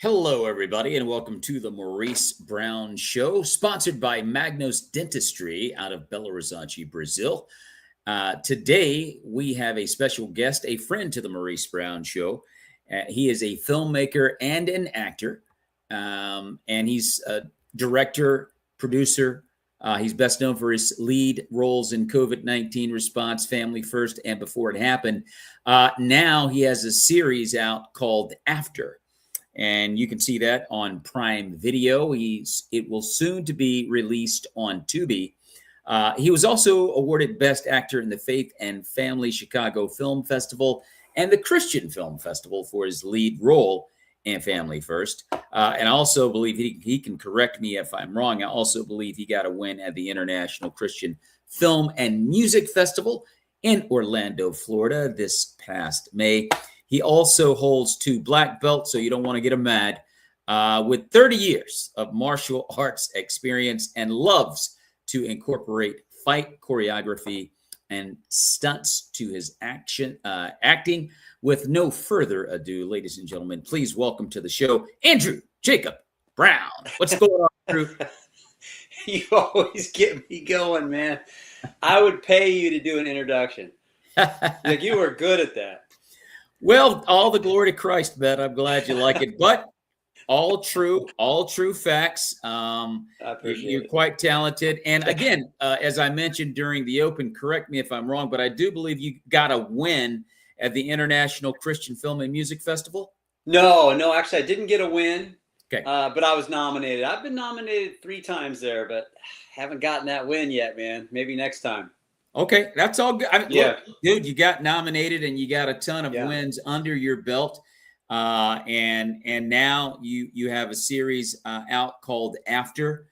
Hello, everybody, and welcome to the Maurice Brown Show, sponsored by MAGNOS Dentistry out of Belo Horizonte, Brazil. Today, we have a special guest, a friend to the Maurice Brown Show. He is a filmmaker and an actor, and he's a director, producer. He's best known for his lead roles in COVID-19 response, Family First, and Before It Happened. Now he has a series out called After. And you can see that on Prime Video. It will soon to be released on Tubi. He was also awarded Best Actor in the Faith and Family Chicago Film Festival and the Christian Film Festival for his lead role in Family First. And I also believe he can correct me if I'm wrong. I also believe he got a win at the International Christian Film and Music Festival in Orlando, Florida this past May. He also holds 2 black belts, so you don't want to get him mad, with 30 years of martial arts experience and loves to incorporate fight choreography and stunts to his acting. With no further ado, ladies and gentlemen, please welcome to the show, Andrew Jacob Brown. What's going on, Andrew? You always get me going, man. I would pay you to do an introduction. Like, you were good at that. Well, all the glory to Christ, man. I'm glad you like it, but all true facts. I appreciate You're it. quite talented. And again, as I mentioned during the open, correct me if I'm wrong, but I do believe you got a win at the International Christian Film and Music Festival. No, actually, I didn't get a win. Okay. But I was nominated. I've been nominated 3 times there, but haven't gotten that win yet, man. Maybe next time. Okay, that's all good. Yeah. Look, dude, you got nominated and you got a ton of wins under your belt. And now you have a series out called After,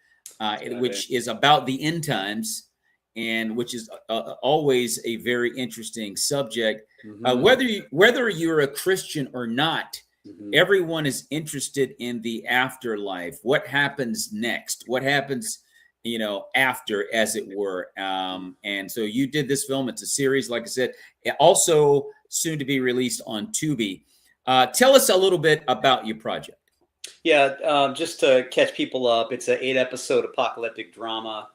which is about the end times, and which is always a very interesting subject. Mm-hmm. Whether you're a Christian or not, Mm-hmm. everyone is interested in the afterlife. What happens next? What happens, after, as it were. And so you did this film. It's a series, like I said, also soon to be released on Tubi. Tell us a little bit about your project. Yeah, just to catch people up, it's an 8-episode apocalyptic drama.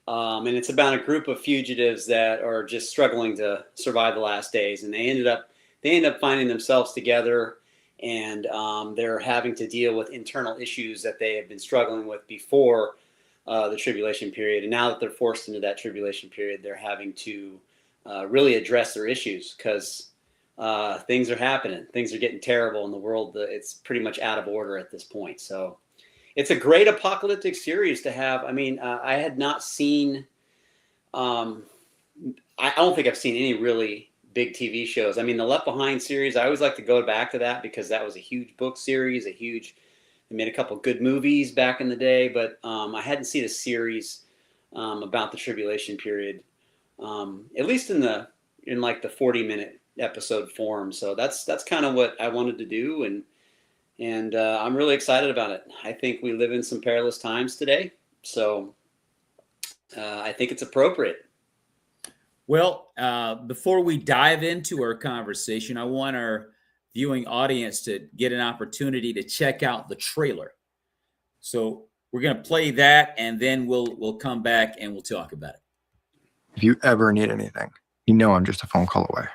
And it's about a group of fugitives that are just struggling to survive the last days. And they end up finding themselves together, and they're having to deal with internal issues that they have been struggling with before the tribulation period. And now that they're forced into that tribulation period, they're having to really address their issues, because things are happening. Things are getting terrible in the world. It's pretty much out of order at this point. So it's a great apocalyptic series to have. I mean, I had not seen, I don't think I've seen any really big TV shows. I mean, the Left Behind series, I always like to go back to that because that was a huge book series, they made a couple good movies back in the day, but I hadn't seen a series about the tribulation period, at least in like the 40-minute episode form. So that's kind of what I wanted to do, and I'm really excited about it. I think we live in some perilous times today, so I think it's appropriate. Well, before we dive into our conversation, I want our viewing audience to get an opportunity to check out the trailer. So we're going to play that, and then we'll come back and we'll talk about it. If you ever need anything, you know I'm just a phone call away.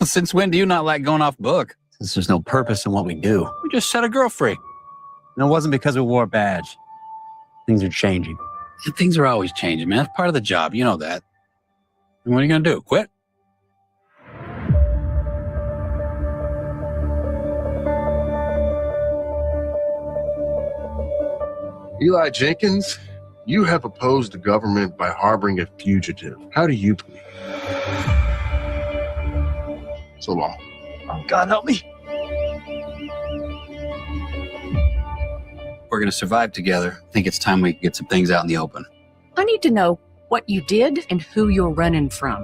Since when do you not like going off book? Since there's no purpose in what we do. We just set a girl free. And it wasn't because we wore a badge. Things are changing. And things are always changing, man. It's part of the job. You know that. And what are you going to do? Quit? Eli Jenkins, you have opposed the government by harboring a fugitive. How do you plead? So long. Oh, God help me. We're going to survive together. I think it's time we get some things out in the open. I need to know what you did and who you're running from.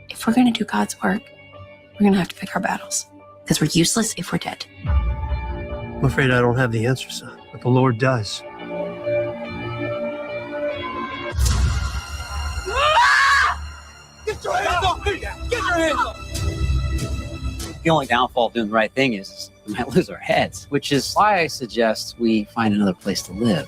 If we're going to do God's work, we're going to have to pick our battles. Because we're useless if we're dead. I'm afraid I don't have the answer, son, but the Lord does. Get your hands off me! Get your hands off! The only downfall of doing the right thing is we might lose our heads, which is why I suggest we find another place to live.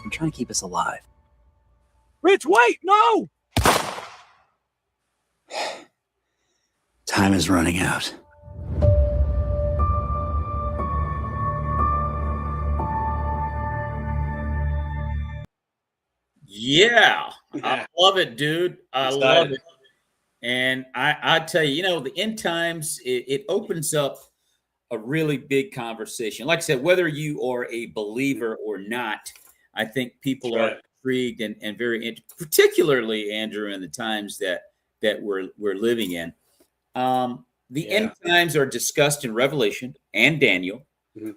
I'm trying to keep us alive. Rich, wait! No! Time is running out. Yeah, Yeah. I love it, dude. I Excited. love it. And I tell you, the end times, it opens up a really big conversation. Like I said, whether you are a believer or not, I think people That's are right. intrigued and very, particularly Andrew, in the times that we're living in. The end times are discussed in Revelation and Daniel. Mhm.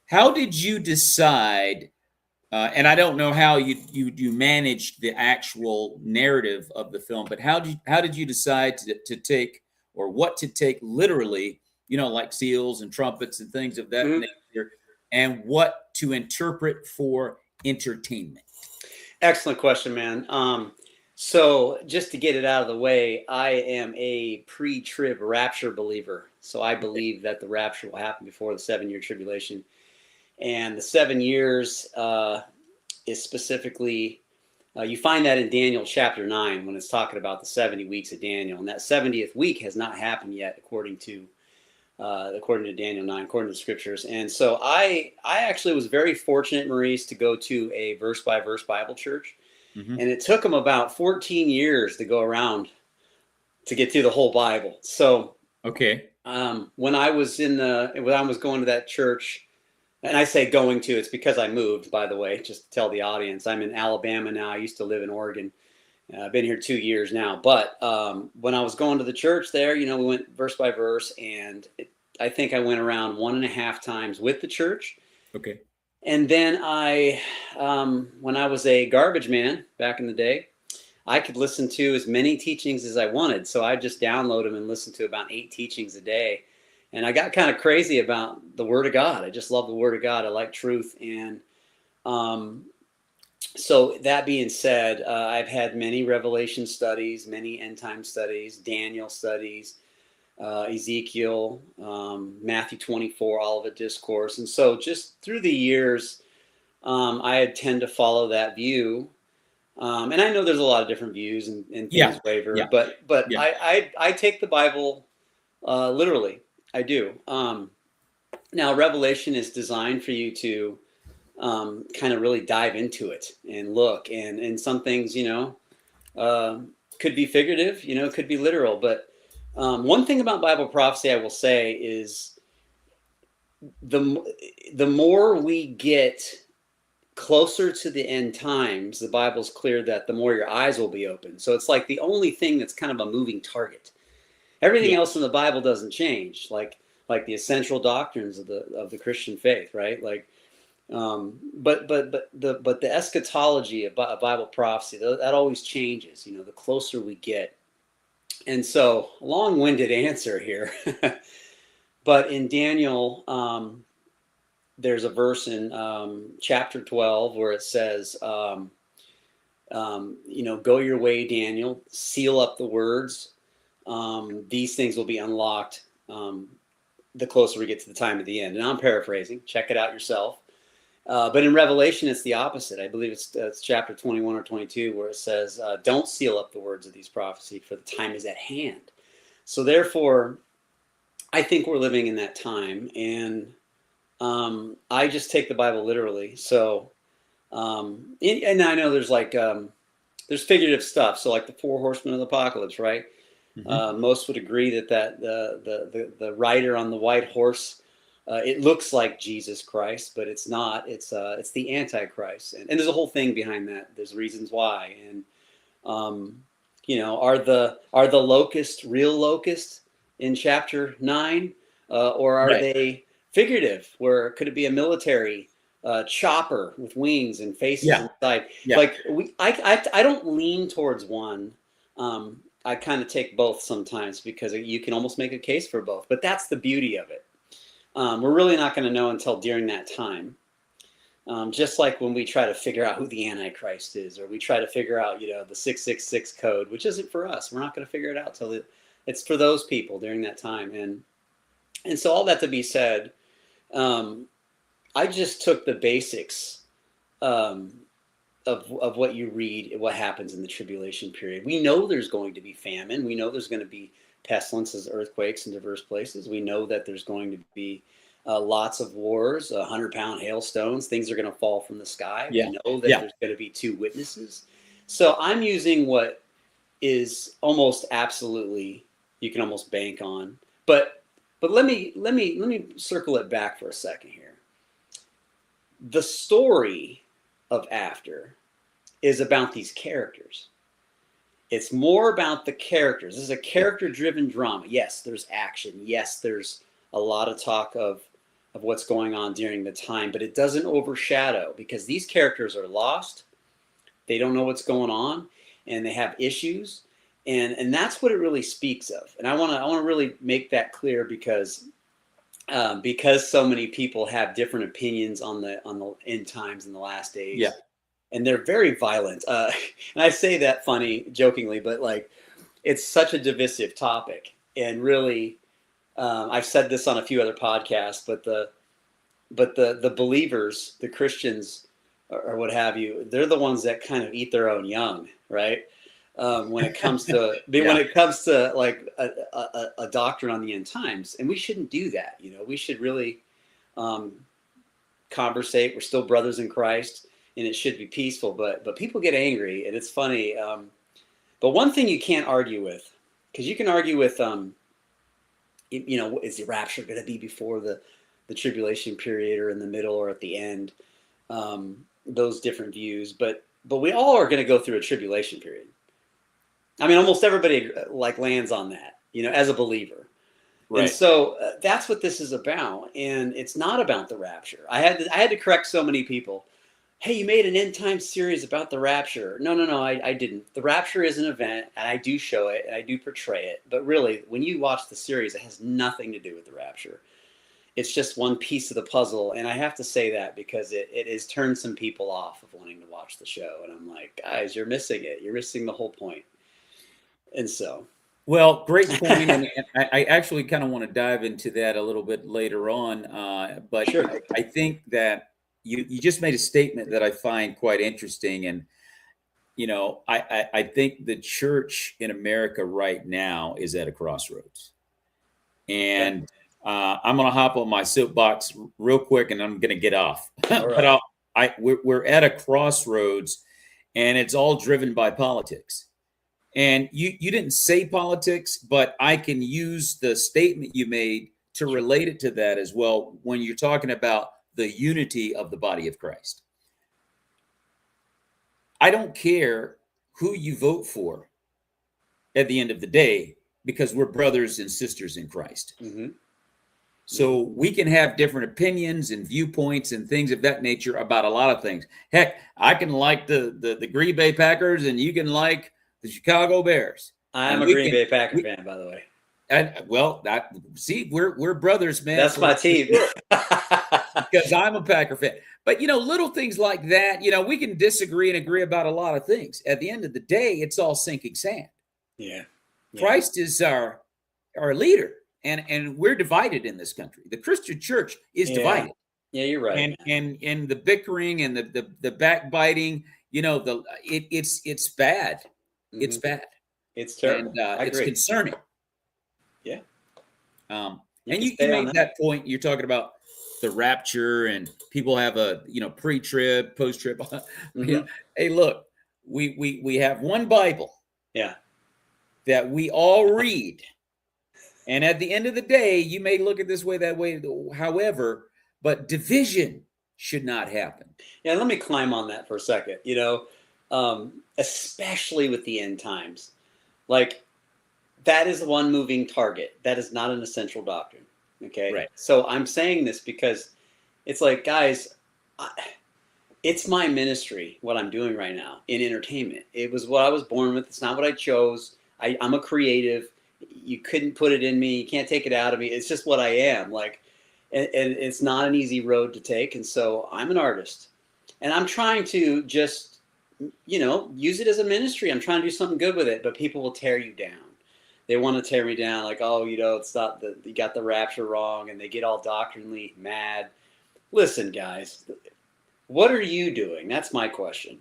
How did you decide? And I don't know how you managed the actual narrative of the film, but how did you decide to take, or what to take literally, like seals and trumpets and things of that Mhm. nature, and what to interpret for entertainment? Excellent question, man. So just to get it out of the way, I am a pre-trib rapture believer. So I believe that the rapture will happen before the 7-year tribulation. And the 7 years is specifically, you find that in Daniel chapter 9 when it's talking about the 70 weeks of Daniel. And that 70th week has not happened yet, according to Daniel 9, according to the scriptures. And so I actually was very fortunate, Maurice, to go to a verse-by-verse Bible church. Mhm. And it took them about 14 years to go around to get through the whole Bible. So Okay. when I was going to that church, and I say going to, it's because I moved, by the way, just to tell the audience. I'm in Alabama now. I used to live in Oregon. I've been here 2 years now. But when I was going to the church there, we went verse by verse, and I think I went around 1.5 times with the church. Okay. And then when I was a garbage man back in the day, I could listen to as many teachings as I wanted. So I just download them and listen to about 8 teachings a day. And I got kind of crazy about the Word of God. I just love the Word of God. I like truth. And so that being said, I've had many Revelation studies, many end time studies, Daniel studies, Ezekiel, Matthew 24, Olivet Discourse. And so just through the years, I tend to follow that view. And I know there's a lot of different views and things waver, but Yeah. I take the Bible literally. I do. Now, Revelation is designed for you to kind of really dive into it and look. And some things, could be figurative, could be literal. But one thing about Bible prophecy I will say is the more we get closer to the end times, the Bible's clear that the more your eyes will be open. So it's like the only thing that's kind of a moving target. Everything else in the Bible doesn't change, like the essential doctrines of the Christian faith, right? Like, but the eschatology of Bible prophecy, that always changes. The closer we get. And so, long-winded answer here, but in Daniel, there's a verse in chapter 12 where it says, go your way, Daniel, seal up the words. These things will be unlocked the closer we get to the time of the end. And I'm paraphrasing. Check it out yourself. But in Revelation, it's the opposite. I believe it's chapter 21 or 22 where it says, don't seal up the words of these prophecies, for the time is at hand. So therefore, I think we're living in that time. And I just take the Bible literally. So, and I know there's there's figurative stuff. So like the 4 horsemen of the apocalypse, right? Mm-hmm. Most would agree that the rider on the white horse, it looks like Jesus Christ, but it's not. It's the Antichrist, and there's a whole thing behind that. There's reasons why, and are the locusts real locusts? in chapter 9, or are Right. they figurative? Where could it be a military chopper with wings and faces Yeah. inside? Yeah. Like I don't lean towards one. I kind of take both sometimes because you can almost make a case for both. But that's the beauty of it. We're really not going to know until during that time. Just like when we try to figure out who the Antichrist is, or we try to figure out, the 666 code, which isn't for us. We're not going to figure it out till it's for those people during that time. And so all that to be said, I just took the basics of what you read, what happens in the tribulation period. We know there's going to be famine. We know there's going to be pestilences, earthquakes in diverse places. We know that there's going to be lots of wars, 100-pound hailstones. Things are going to fall from the sky. Yeah. We know that there's going to be 2 witnesses. So I'm using what is almost absolutely you can almost bank on. But let me circle it back for a second here. The story of After is about these characters. It's more about the characters. This is a character-driven drama. Yes, there's action. Yes, there's a lot of talk of what's going on during the time, but it doesn't overshadow because these characters are lost. They don't know what's going on, and they have issues, and that's what it really speaks of. And I want to really make that clear because so many people have different opinions on the end times and the last days. Yeah. And they're very violent. And I say that funny, jokingly, but like it's such a divisive topic. And really, I've said this on a few other podcasts, but the believers, the Christians, or what have you, they're the ones that kind of eat their own young, right? When it comes to when it comes to like a doctrine on the end times, and we shouldn't do that. We should really conversate. We're still brothers in Christ. And it should be peaceful, but people get angry, and it's funny. But one thing you can't argue with, because you can argue with, is the rapture going to be before the tribulation period, or in the middle, or at the end? Those different views, but we all are going to go through a tribulation period. I mean, almost everybody lands on that, as a believer. Right. And so that's what this is about, and it's not about the rapture. I had to correct so many people. Hey, you made an end time series about the rapture. No, I didn't. The rapture is an event, and I do show it, and I do portray it. But really, when you watch the series, it has nothing to do with the rapture. It's just one piece of the puzzle, and I have to say that because it has turned some people off of wanting to watch the show. And I'm like, guys, you're missing it. You're missing the whole point. And so... Well, great point. And I actually kind of want to dive into that a little bit later on. But sure. I think that you just made a statement that I find quite interesting. And, I think the church in America right now is at a crossroads. And I'm going to hop on my soapbox real quick, and I'm going to get off. Right. But we're at a crossroads, and it's all driven by politics. And you didn't say politics, but I can use the statement you made to relate it to that as well when you're talking about the unity of the body of Christ. I don't care who you vote for at the end of the day, because we're brothers and sisters in Christ. Mm-hmm. So we can have different opinions and viewpoints and things of that nature about a lot of things. Heck, I can like the Green Bay Packers, and you can like the Chicago Bears. I'm a Green Bay Packer fan, by the way. And we're brothers, man. That's my team. Because I'm a Packer fan. But little things like that, we can disagree and agree about a lot of things. At the end of the day, it's all sinking sand. Yeah. Christ is our leader, and we're divided in this country. The Christian church is divided. Yeah, you're right. And the bickering and the backbiting, it's bad. Mm-hmm. It's bad. It's terrible. And it's concerning. Yeah. And you made that point. You're talking about the rapture, and people have a pre-trib, post-trib. Mm-hmm. Yeah. Hey, look, we have one Bible. Yeah. That we all read. And at the end of the day, you may look at this way, that way, however, but division should not happen. Yeah, let me climb on that for a second. Especially with the end times. Like, that is one moving target. That is not an essential doctrine. Okay. Right. So I'm saying this because it's like, guys, it's my ministry, what I'm doing right now in entertainment. It was what I was born with. It's not what I chose. I'm a creative. You couldn't put it in me. You can't take it out of me. It's just what I am. Like, and it's not an easy road to take. And so I'm an artist, and I'm trying to just, use it as a ministry. I'm trying to do something good with it, but people will tear you down. They want to tear me down, like, oh, it's not you got the rapture wrong, and they get all doctrinally mad. Listen, guys, what are you doing? That's my question.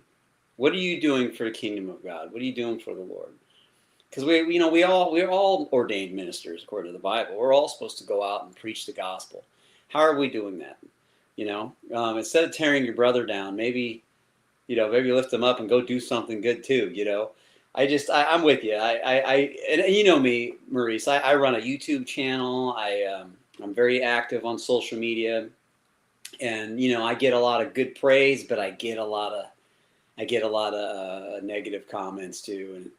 What are you doing for the kingdom of God? What are you doing for the Lord? Because we're all ordained ministers according to the Bible. We're all supposed to go out and preach the gospel. How are we doing that? Instead of tearing your brother down, maybe lift him up and go do something good too. I'm with you. And you know me, Maurice. I run a YouTube channel. I'm very active on social media, and I get a lot of good praise, but I get a lot of negative comments too, and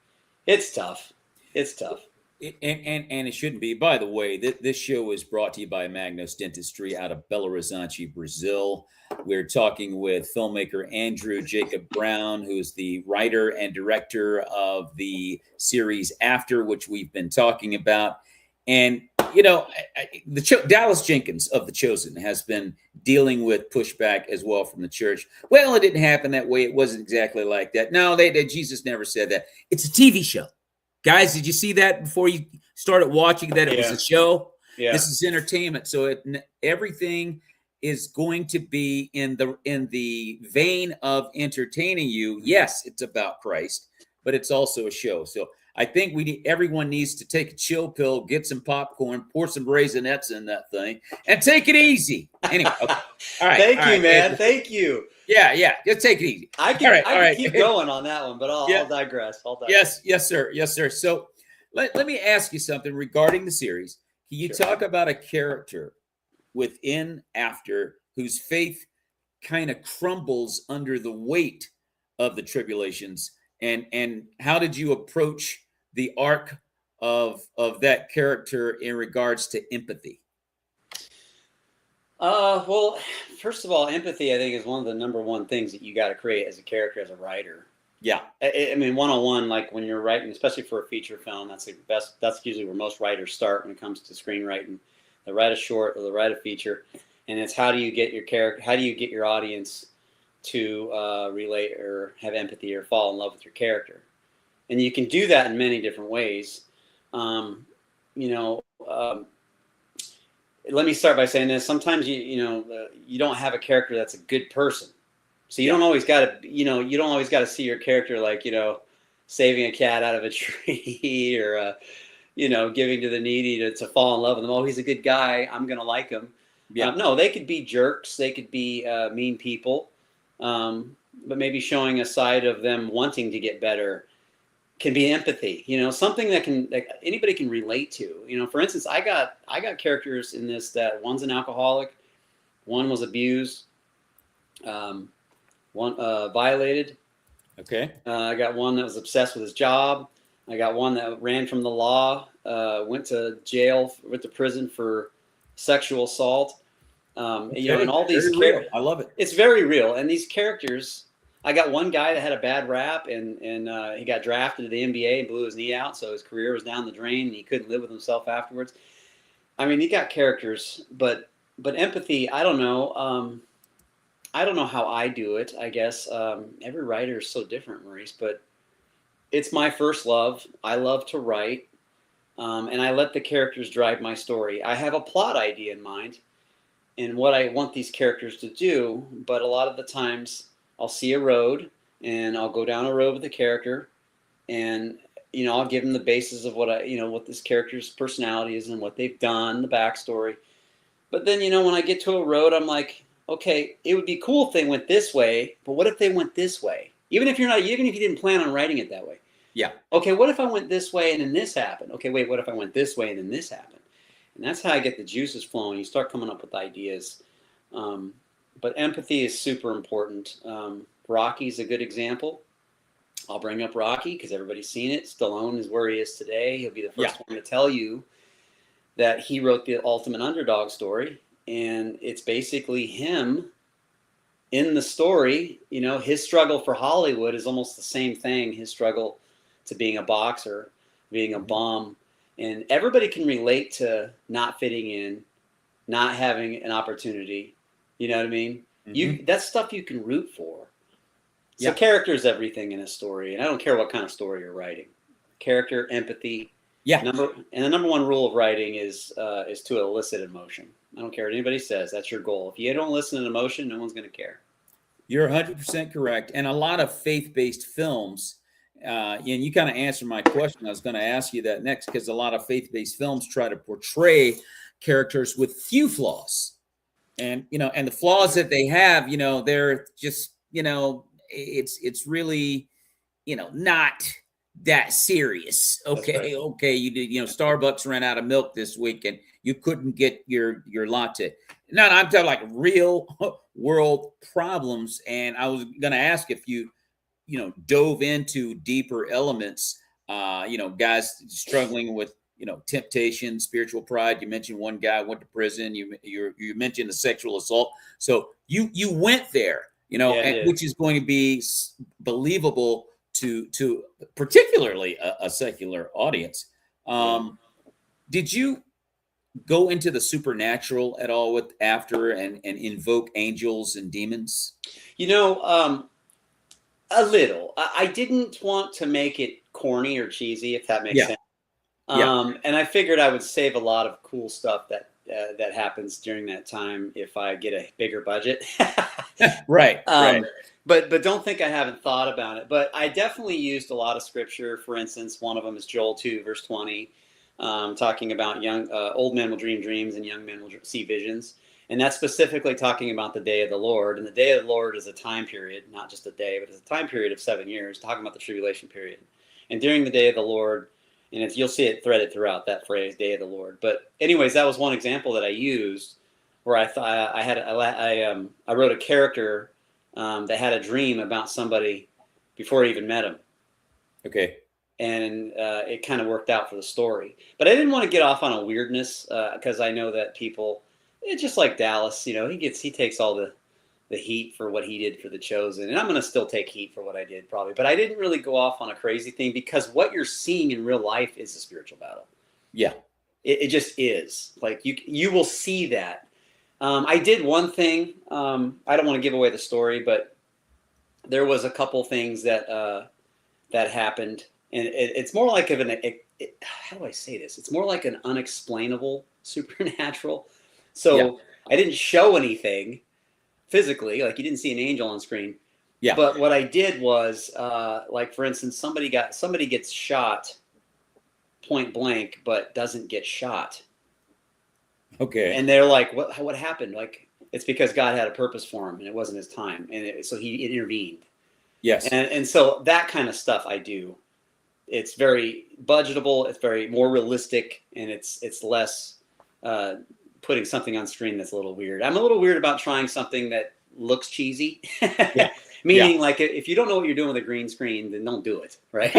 it's tough. It's tough. And it shouldn't be. By the way, this show is brought to you by MAGNOS Dentistry out of Belo Horizonte, Brazil. We're talking with filmmaker Andrew Jacob Brown, who is the writer and director of the series After, which we've been talking about. And, Dallas Jenkins of The Chosen has been dealing with pushback as well from the church. Well, it didn't happen that way. It wasn't exactly like that. No, Jesus never said that. It's a TV show. Guys, did you see that before you started watching that it was a show? Yeah. This is entertainment. So everything is going to be in the vein of entertaining you. Yes, it's about Christ, but it's also a show. So I think everyone needs to take a chill pill, get some popcorn, pour some raisinets in that thing, and take it easy. Anyway, okay. All right. Thank you, man. Thank you. Yeah. Just take it easy. I can keep going on that one, but I'll digress. Yes, sir. So let me ask you something regarding the series. Can you talk about a character within After whose faith kind of crumbles under the weight of the tribulations, and how did you approach the arc of that character in regards to empathy? Well, first of all, empathy, I think, is one of the number one things that you got to create as a character, as a writer. Yeah. I mean, one-on-one, like when you're writing, especially for a feature film, that's the best. That's usually where most writers start when it comes to screenwriting. They write a short or they write a feature, and it's how do you get your character, how do you get your audience to relate or have empathy or fall in love with your character? And you can do that in many different ways. Let me start by saying this. Sometimes you don't have a character that's a good person, so you don't always got to see your character like saving a cat out of a tree or giving to the needy to fall in love with them. Oh, he's a good guy, I'm gonna like him. Yeah. No, they could be jerks. They could be mean people, but maybe showing a side of them wanting to get better. Can be empathy, something that anybody can relate to. For instance, I got characters in this that one's an alcoholic, one was abused, one violated. Okay. I got one that was obsessed with his job. I got one that ran from the law, went to prison for sexual assault. And all these characters, I love it. It's very real, and these characters. I got one guy that had a bad rap, and he got drafted to the NBA and blew his knee out, so his career was down the drain, and he couldn't live with himself afterwards. I mean, he got characters, but empathy, I don't know. I don't know how I do it, I guess. Every writer is so different, Maurice, but it's my first love. I love to write, and I let the characters drive my story. I have a plot idea in mind and what I want these characters to do, but a lot of the times I'll see a road and I'll go down a road with the character, and I'll give them the basis of what this character's personality is and what they've done, the backstory. But then when I get to a road, I'm like, okay, it would be cool if they went this way, but what if they went this way? Even if you didn't plan on writing it that way. Yeah. Okay, what if I went this way and then this happened? Okay, wait, what if I went this way and then this happened? And that's how I get the juices flowing. You start coming up with ideas. But empathy is super important. Rocky's a good example. I'll bring up Rocky because everybody's seen it. Stallone is where he is today. He'll be the first one to tell you that he wrote the ultimate underdog story. And it's basically him in the story. You know, his struggle for Hollywood is almost the same thing. His struggle to being a boxer, being a bum. And everybody can relate to not fitting in, not having an opportunity. You know what I mean? That's stuff you can root for. So character is everything in a story, and I don't care what kind of story you're writing. Character, empathy. And the number one rule of writing is to elicit emotion. I don't care what anybody says. That's your goal. If you don't listen to emotion, no one's going to care. You're 100% correct. And a lot of faith-based films, and you kind of answered my question. I was going to ask you that next, because a lot of faith-based films try to portray characters with few flaws. And, you know, and the flaws that they have, you know, they're just, you know, it's really, you know, not that serious. Okay. Okay. You did, you know, Starbucks ran out of milk this week and you couldn't get your latte. No, I'm talking like real world problems. And I was going to ask if you know, dove into deeper elements, you know, guys struggling with, you know, temptation, spiritual pride. You mentioned one guy went to prison. You mentioned a sexual assault. So you went there, you know, which is going to be believable to particularly a secular audience. Did you go into the supernatural at all with after and invoke angels and demons? You know, a little. I didn't want to make it corny or cheesy, if that makes sense. And I figured I would save a lot of cool stuff that happens during that time if I get a bigger budget. Right. But don't think I haven't thought about it. But I definitely used a lot of scripture. For instance, one of them is Joel 2, verse 20, talking about old men will dream dreams and young men will see visions. And that's specifically talking about the day of the Lord. And the day of the Lord is a time period, not just a day, but it's a time period of 7 years, talking about the tribulation period. And during the day of the Lord, and you'll see it threaded throughout that phrase, day of the Lord. But anyways, that was one example that I used where I thought I wrote a character that had a dream about somebody before I even met him. Okay. And it kind of worked out for the story. But I didn't want to get off on a weirdness because I know that people, it's just like Dallas, you know, he takes all the heat for what he did for The Chosen. And I'm going to still take heat for what I did probably. But I didn't really go off on a crazy thing because what you're seeing in real life is a spiritual battle. Yeah. It just is. Like you will see that. I did one thing. I don't want to give away the story, but there was a couple things that happened. And it's more like how do I say this? It's more like an unexplainable supernatural. So I didn't show anything physically, like you didn't see an angel on screen. Yeah. But what I did was, like for instance, somebody gets shot point blank, but doesn't get shot. Okay. And they're like, what happened? Like, it's because God had a purpose for him and it wasn't his time. And so he intervened. Yes. And so that kind of stuff I do. It's very budgetable. It's very more realistic, and it's less putting something on screen that's a little weird. I'm a little weird about trying something that looks cheesy. Meaning, like, if you don't know what you're doing with a green screen, then don't do it, right?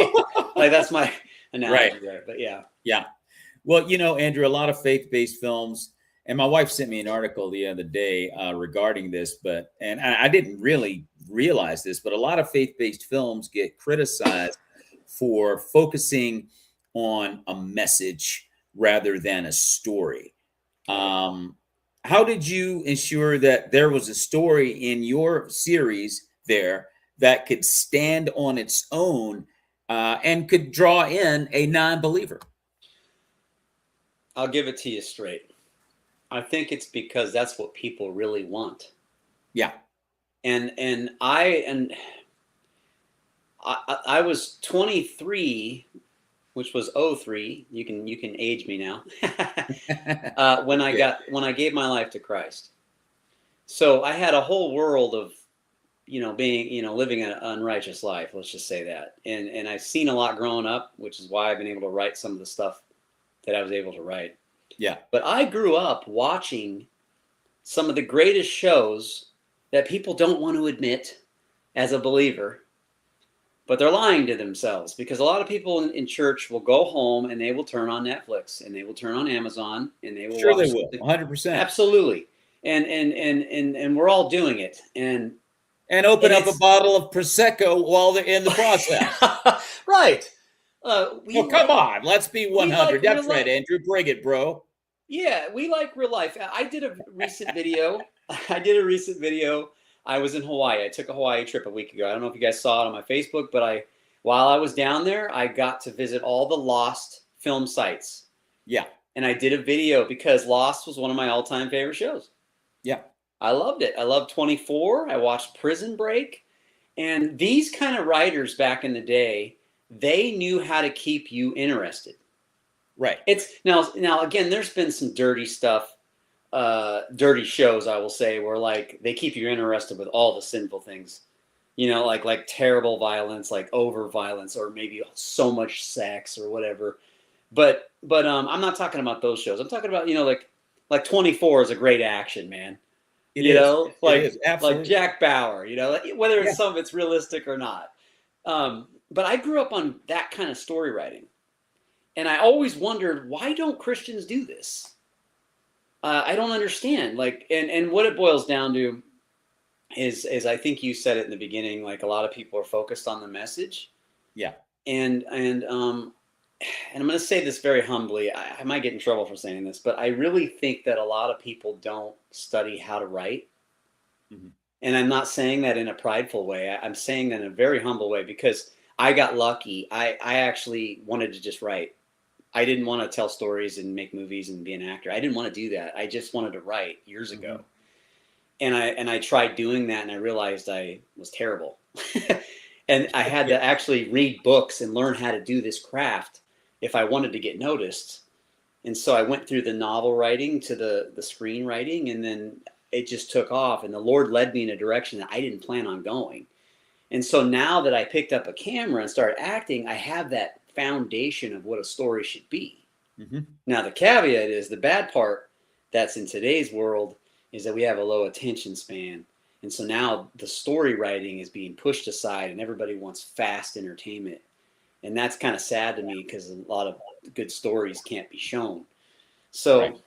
Like, that's my analogy there. But yeah. Well, you know, Andrew, a lot of faith-based films, and my wife sent me an article the other day regarding this, and I didn't really realize this, but a lot of faith-based films get criticized for focusing on a message rather than a story. How did you ensure that there was a story in your series there that could stand on its own and could draw in a non-believer? I'll give it to you straight. I think it's because that's what people really want. Yeah. And I was 23, which was 03. You can age me now. When I gave my life to Christ. So I had a whole world of, living an unrighteous life. Let's just say that. And I've seen a lot growing up, which is why I've been able to write some of the stuff that I was able to write. Yeah. But I grew up watching some of the greatest shows that people don't want to admit as a believer. but they're lying to themselves, because a lot of people in church will go home and they will turn on Netflix and they will turn on Amazon and they will Sure, watch they will. something. 100%. Absolutely. And we're all doing it. And open up a bottle of Prosecco while they're in the process. Right. Come on. Let's be 100. That's right, Andrew. Bring it, bro. Yeah, we like real life. I did a recent video. I was in Hawaii. I took a Hawaii trip a week ago. I don't know if you guys saw it on my Facebook, but while I was down there, I got to visit all the Lost film sites. Yeah. And I did a video because Lost was one of my all-time favorite shows. Yeah. I loved it. I loved 24. I watched Prison Break. And these kind of writers back in the day, they knew how to keep you interested. Right. It's now again, there's been some dirty stuff, dirty shows, I will say, where like they keep you interested with all the sinful things, you know, like terrible violence, like over violence, or maybe so much sex or whatever. But I'm not talking about those shows. I'm talking about, you know, like 24 is a great action, man. You know, like Jack Bauer, you know, whether it's some of it's realistic or not. But I grew up on that kind of story writing. And I always wondered, why don't Christians do this? I don't understand. Like, and what it boils down to is I think you said it in the beginning, like a lot of people are focused on the message. Yeah. And I'm going to say this very humbly. I might get in trouble for saying this, but I really think that a lot of people don't study how to write. Mm-hmm. And I'm not saying that in a prideful way. I'm saying that in a very humble way, because I got lucky. I actually wanted to just write. I didn't want to tell stories and make movies and be an actor. I didn't want to do that. I just wanted to write years ago. And I tried doing that, and I realized I was terrible. And I had to actually read books and learn how to do this craft if I wanted to get noticed. And so I went through the novel writing to the screenwriting, and then it just took off. And the Lord led me in a direction that I didn't plan on going. And so now that I picked up a camera and started acting, I have that foundation of what a story should be. Mm-hmm. Now, the caveat is, the bad part that's in today's world is that we have a low attention span. And so now the story writing is being pushed aside, and everybody wants fast entertainment. And that's kind of sad to me, because a lot of good stories can't be shown. So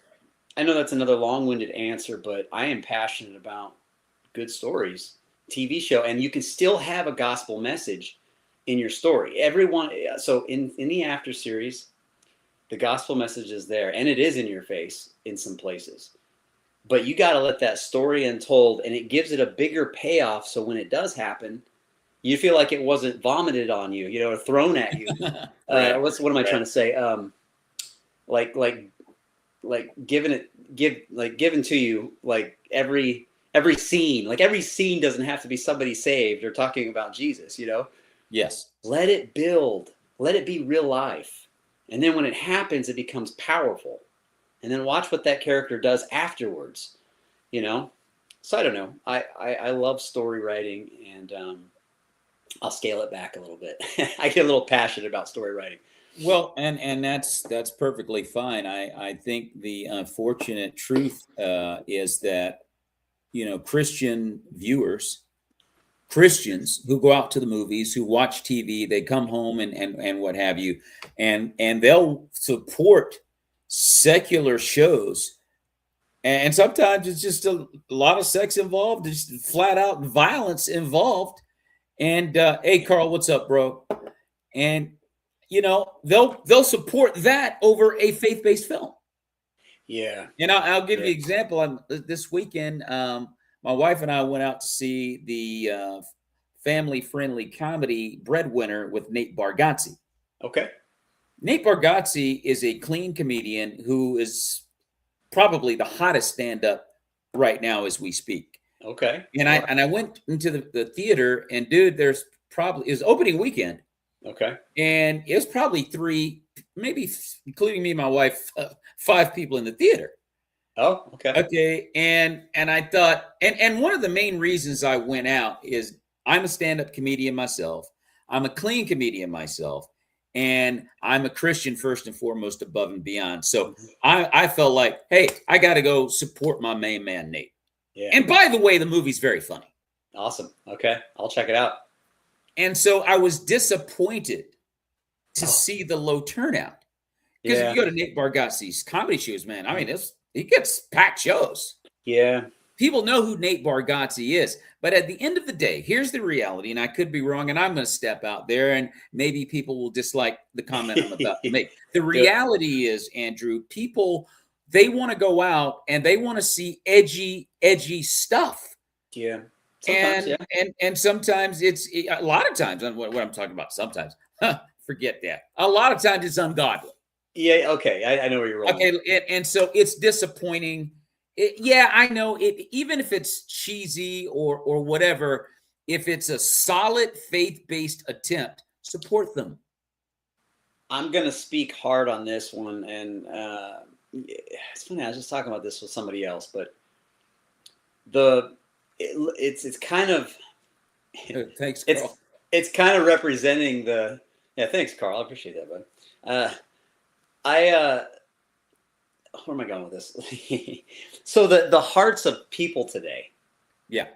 I know that's another long-winded answer, but I am passionate about good stories, TV show, and you can still have a gospel message in your story. Everyone, so in the After series, the gospel message is there, and it is in your face in some places. But you got to let that story untold, and it gives it a bigger payoff. So when it does happen, you feel like it wasn't vomited on you, you know, or thrown at you. What am I trying to say? Like given to you, like every scene. Like every scene doesn't have to be somebody saved or talking about Jesus, you know? Yes. Let it build. Let it be real life. And then when it happens, it becomes powerful. And then watch what that character does afterwards, you know? So I don't know. I love story writing, and I'll scale it back a little bit. I get a little passionate about story writing. Well, and that's perfectly fine. I think the unfortunate truth is that, you know, Christian viewers, Christians who go out to the movies, who watch TV, they come home and what have you, and they'll support secular shows, and sometimes it's just a lot of sex involved, just flat out violence involved. And hey, Carl, what's up, bro? And you know, they'll support that over a faith-based film. Yeah. And I'll give you an example. This weekend, my wife and I went out to see the family-friendly comedy Breadwinner with Nate Bargatze. Okay. Nate Bargatze is a clean comedian who is probably the hottest stand-up right now as we speak. Okay. And I went into the theater, and dude, it was opening weekend. Okay. And it was probably 3, maybe including me and my wife, 5 people in the theater. Oh, okay. Okay. And I thought, and one of the main reasons I went out is I'm a stand-up comedian myself. I'm a clean comedian myself. And I'm a Christian first and foremost, above and beyond. So I felt like, hey, I got to go support my main man, Nate. Yeah. And by the way, the movie's very funny. Awesome. Okay. I'll check it out. And so I was disappointed to see the low turnout. Because if you go to Nate Bargatze's comedy shows, man, I mean, he gets packed shows. Yeah. People know who Nate Bargatze is. But at the end of the day, here's the reality, and I could be wrong, and I'm going to step out there, and maybe people will dislike the comment I'm about to make. The reality is, Andrew, people, they want to go out and they want to see edgy stuff. Yeah. Sometimes, and sometimes it's a lot of times, what I'm talking about, sometimes, forget that. A lot of times it's ungodly. Yeah. Okay. I know where you're wrong. Okay. And so it's disappointing. Yeah, I know it. Even if it's cheesy or whatever, if it's a solid faith-based attempt, support them. I'm gonna speak hard on this one, and it's funny. I was just talking about this with somebody else, but it's kind of thanks, Carl. It's kind of representing the Thanks, Carl. I appreciate that, bud. Where am I going with this? So the hearts of people today. Yeah.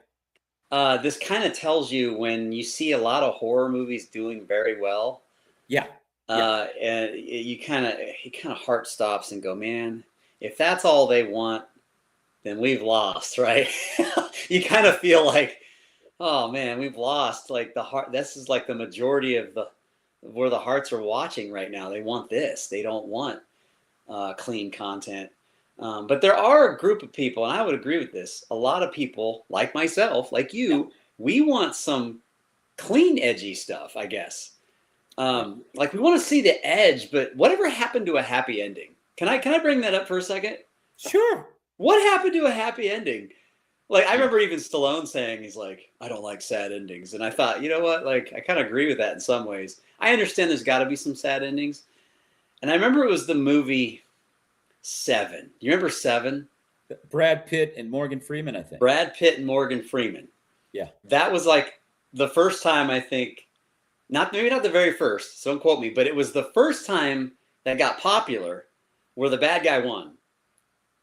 This kind of tells you when you see a lot of horror movies doing very well. Yeah. And you kind of heart stops and go, man, if that's all they want, then we've lost, right? You kind of feel like, oh man, we've lost. Like the heart. This is like the majority of where the hearts are watching right now. They want this. They don't want clean content. But there are a group of people, and I would agree with this. A lot of people, like myself, like you, we want some clean, edgy stuff, I guess. Like we want to see the edge, but whatever happened to a happy ending? Can I bring that up for a second? Sure. What happened to a happy ending? Like I remember even Stallone saying, he's like, I don't like sad endings. And I thought, you know what? Like I kind of agree with that in some ways. I understand there's got to be some sad endings. And I remember it was the movie Seven. You remember Seven? Brad Pitt and Morgan Freeman, I think. Brad Pitt and Morgan Freeman. Yeah. That was like the first time, I think, maybe not the very first, so don't quote me, but it was the first time that got popular where the bad guy won.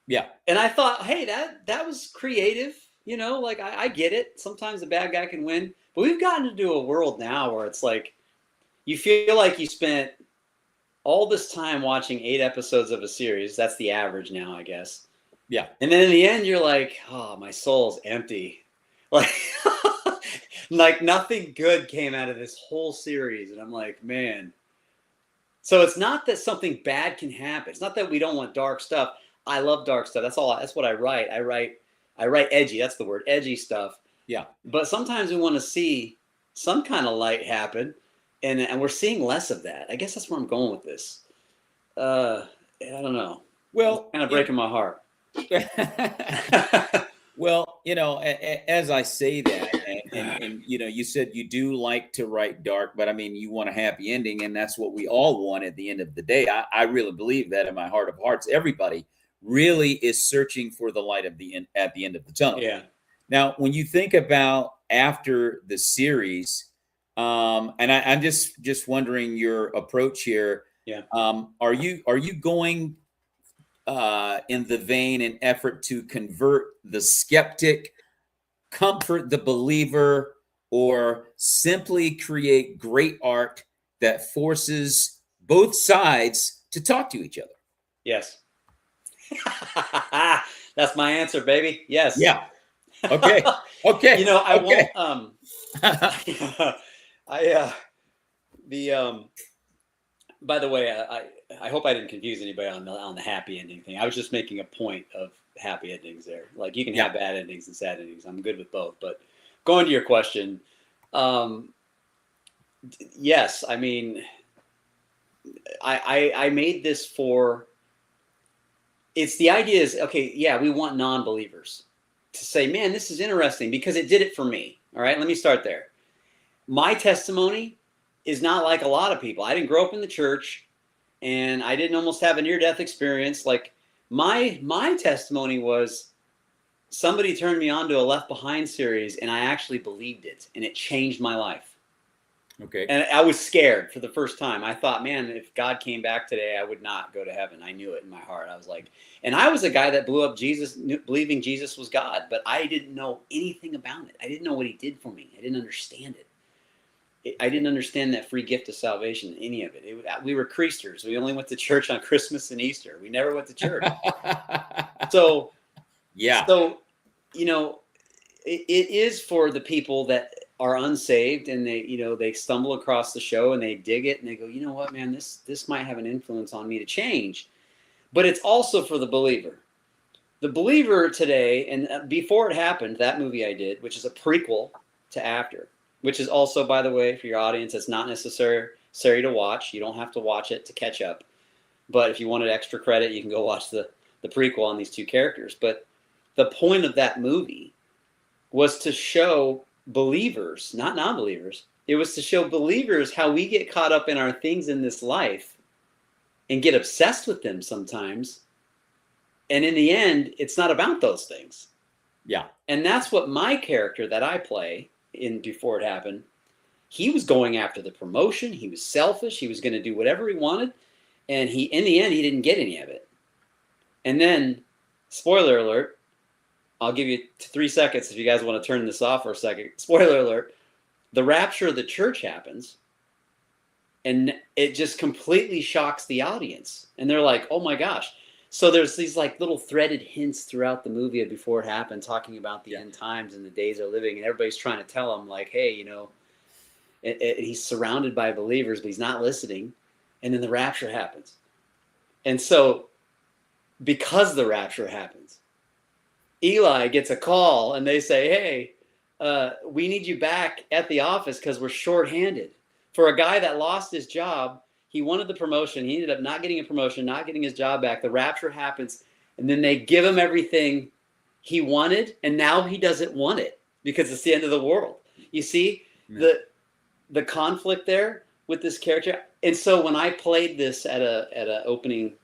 Yeah. And I thought, hey, that was creative. You know, like I get it. Sometimes the bad guy can win. But we've gotten to a world now where it's like you feel like you spent all this time watching 8 episodes of a series. That's the average now, I guess. Yeah. And then in the end, you're like, oh, my soul's empty. Like, like nothing good came out of this whole series. And I'm like, man. So it's not that something bad can happen. It's not that we don't want dark stuff. I love dark stuff. That's what I write. I write edgy. That's the word, edgy stuff. Yeah. But sometimes we want to see some kind of light happen. And we're seeing less of that. I guess that's where I'm going with this. I don't know. Well, it's kind of breaking my heart. Well, you know, as I say that, and you know, you said you do like to write dark, but I mean, you want a happy ending, and that's what we all want at the end of the day. I really believe that in my heart of hearts. Everybody really is searching for the light at the end of the tunnel. Yeah. Now, when you think about after the series, and I'm just wondering your approach here. Yeah. Are you going in the vein and effort to convert the skeptic, comfort the believer, or simply create great art that forces both sides to talk to each other? Yes. That's my answer, baby. Yes. Yeah. Okay. Okay. You know, I okay. won't. By the way, I hope I didn't confuse anybody on the happy ending thing. I was just making a point of happy endings there. Like you can have bad endings and sad endings. I'm good with both. But going to your question, yes, I mean, I made this for. It's the idea is okay. Yeah, we want non-believers to say, man, this is interesting because it did it for me. All right, let me start there. My testimony is not like a lot of people. I didn't grow up in the church, and I didn't almost have a near-death experience. Like my testimony was somebody turned me on to a Left Behind series, and I actually believed it, and it changed my life. Okay. And I was scared for the first time. I thought, man, if God came back today, I would not go to heaven. I knew it in my heart. I was like, and I was a guy that blew up Jesus, believing Jesus was God, but I didn't know anything about it. I didn't know what he did for me. I didn't understand it. I didn't understand that free gift of salvation, any of it. We were creasters. We only went to church on Christmas and Easter. We never went to church. So, yeah. So, it is for the people that are unsaved and they stumble across the show and they dig it and they go, you know what, man, this might have an influence on me to change. But it's also for the believer. The believer today, and before it happened, that movie I did, which is a prequel to After, which is also, by the way, for your audience, it's not necessary to watch. You don't have to watch it to catch up. But if you wanted extra credit, you can go watch the prequel on these two characters. But the point of that movie was to show believers, not non-believers. It was to show believers how we get caught up in our things in this life and get obsessed with them sometimes. And in the end, it's not about those things. Yeah. And that's what my character that I play in Before It Happened, he was going after the promotion. He was selfish. He was going to do whatever he wanted. And in the end, he didn't get any of it. And then, spoiler alert, I'll give you 3 seconds if you guys want to turn this off for a second. Spoiler alert, the rapture of the church happens. And it just completely shocks the audience. And they're like, oh my gosh. So there's these like little threaded hints throughout the movie of Before It Happened, talking about the end times and the days they're living. And everybody's trying to tell him like, hey, he's surrounded by believers, but he's not listening. And then the rapture happens. And so because the rapture happens, Eli gets a call and they say, hey, we need you back at the office because we're shorthanded. For a guy that lost his job, he wanted the promotion. He ended up not getting a promotion, not getting his job back. The rapture happens, and then they give him everything he wanted, and now he doesn't want it because it's the end of the world. You see the conflict there with this character. And so when I played this at a opening